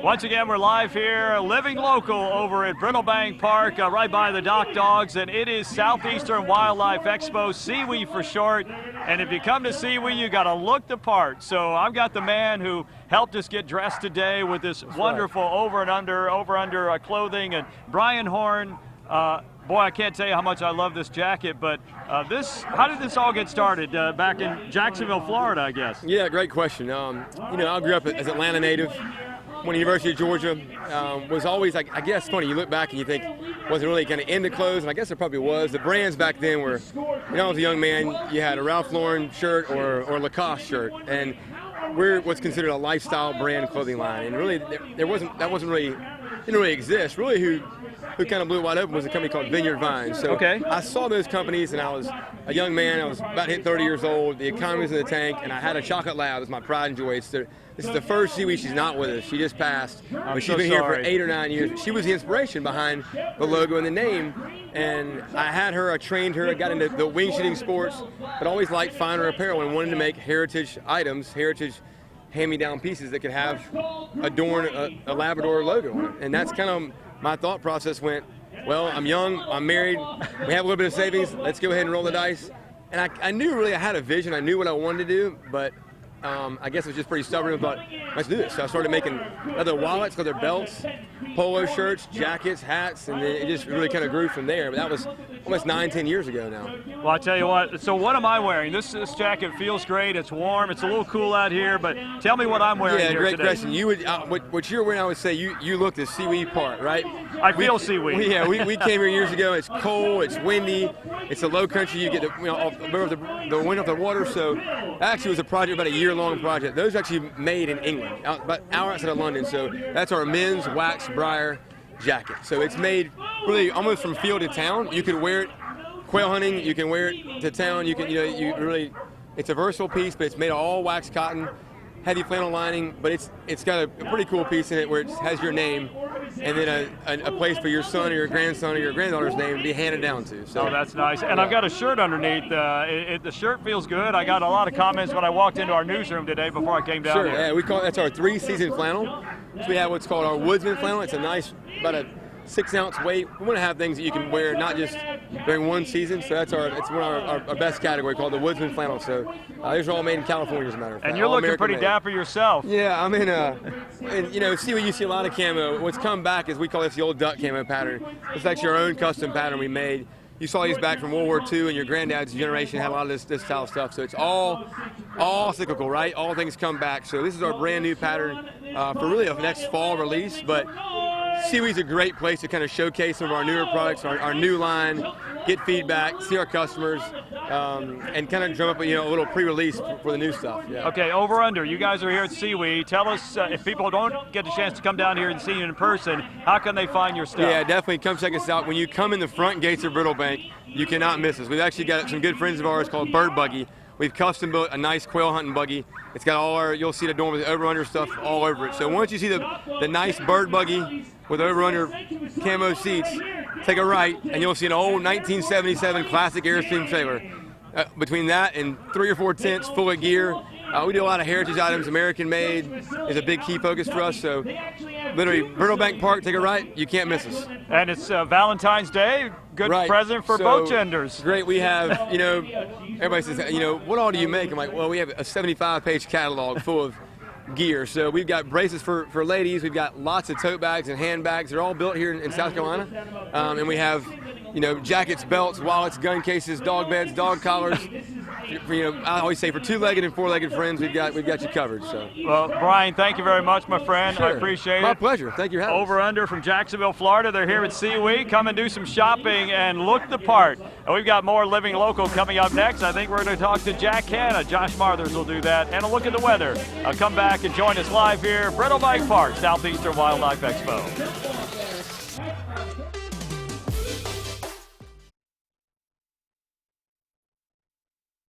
Once again, we're live here, living local over at Brittlebank Park, right by the Dock Dogs, and it is Southeastern Wildlife Expo, Sewe for short. And if you come to Sewe, you got to look the part. So I've got the man who helped us get dressed today with this wonderful over under clothing, and Brian Horn. Boy, I can't tell you how much I love this jacket, but how did this all get started? Back in Jacksonville, Florida, I guess. Yeah, great question. I grew up as an Atlanta native. Went to University of Georgia. Was always, I guess, funny. You look back and you think, wasn't really kind of into clothes, and I guess it probably was. The brands back then were, I was a young man, you had a Ralph Lauren shirt or Lacoste shirt, and we're what's considered a lifestyle brand clothing line. And really, didn't really exist. Really, who kind of blew it wide open was a company called Vineyard Vines. So I saw those companies, and I was a young man. I was about to hit 30 years old. The economy was in the tank, and I had a chocolate lab. It was my pride and joy. This is the first Sewe. She's not with us. She just passed. But she's been here for 8 or 9 years. She was the inspiration behind the logo and the name. And I had her, I trained her, I got into the wing shooting sports, but always liked finer apparel and wanted to make heritage items, heritage hand-me-down pieces that could adorn a Labrador logo on it. And that's kind of my thought process went, well, I'm young, I'm married, we have a little bit of savings, let's go ahead and roll the dice. And I knew really I had a vision, I knew what I wanted to do, but I guess I was just pretty stubborn and thought, let's do this. So I started making leather wallets, leather belts, polo shirts, jackets, hats, and then it just really kind of grew from there. But that was almost 9-10 years ago now. Well, I tell you what, so what am I wearing? This jacket feels great, it's warm, it's a little cool out here, but tell me what I'm wearing here great today. Question. You would, what you're wearing, I would say you look the Sewe part, right? I feel Sewe. We came here years ago. It's cold, it's windy, it's a low country. You get the wind off the water. So actually, it was a project, about a year-long project. Those are actually made in England, about an hour outside of London. So that's our men's wax briar jacket. So it's made really almost from field to town. You can wear it quail hunting. You can wear it to town. You can, it's a versatile piece, but it's made of all wax cotton, heavy flannel lining. But it's got a pretty cool piece in it where it has your name, and then a place for your son or your grandson or your granddaughter's name to be handed down to. So that's nice. And I've got a shirt underneath. The shirt feels good. I got a lot of comments when I walked into our newsroom today before I came down here. Yeah, that's our 3-season flannel. So we have what's called our Woodsman flannel. It's a nice, about a 6-ounce weight. We want to have things that you can wear not just during one season. So it's one of our best category, called the Woodsman flannel. So these are all made in California, as a matter of fact. And you're looking pretty dapper yourself. Yeah, I'm in Sewe, you see a lot of camo. What's come back is we call this the old duck camo pattern. It's actually our own custom pattern we made. You saw these back from World War II, and your granddad's generation had a lot of this style of stuff. So it's all cyclical, right? All things come back. So this is our brand new pattern for really a next fall release. But Sewe's a great place to kind of showcase some of our newer products, our new line, get feedback, see our customers, and kind of drum up a little pre-release for the new stuff. Yeah. Okay, over under. You guys are here at Sewe. Tell us, if people don't get the chance to come down here and see you in person, how can they find your stuff? Yeah, definitely come check us out. When you come in the front gates of Brittlebank, you cannot miss us. We've actually got some good friends of ours called Bird Buggy. We've custom built a nice quail hunting buggy. It's got you'll see the dorm with over-under stuff all over it. So once you see the nice bird buggy with over-under camo seats, take a right, and you'll see an old 1977 classic Airstream trailer. Between that and 3 or 4 tents full of gear, we do a lot of heritage items. American made is a big key focus for us. So literally, Brittlebank Park, take a right, you can't miss us. And it's Valentine's Day, good present for both genders. Great, we have, everybody says, what all do you make? I'm like, well, we have a 75-page catalog full of gear. So we've got bracelets for ladies, we've got lots of tote bags and handbags. They're all built here in South Carolina. And we have, jackets, belts, wallets, gun cases, dog beds, dog collars. I always say for 2-legged and 4-legged friends, we've got you covered. So. Well, Brian, thank you very much, my friend. Sure. I appreciate it. My pleasure. Thank you for having us. Over under from Jacksonville, Florida. They're here at Sewe. Come and do some shopping and look the part. And we've got more Living Local coming up next. I think we're going to talk to Jack Hanna. Josh Marthers will do that. And a look at the weather. Come back and join us live here, Brittlebank Park, Southeastern Wildlife Expo.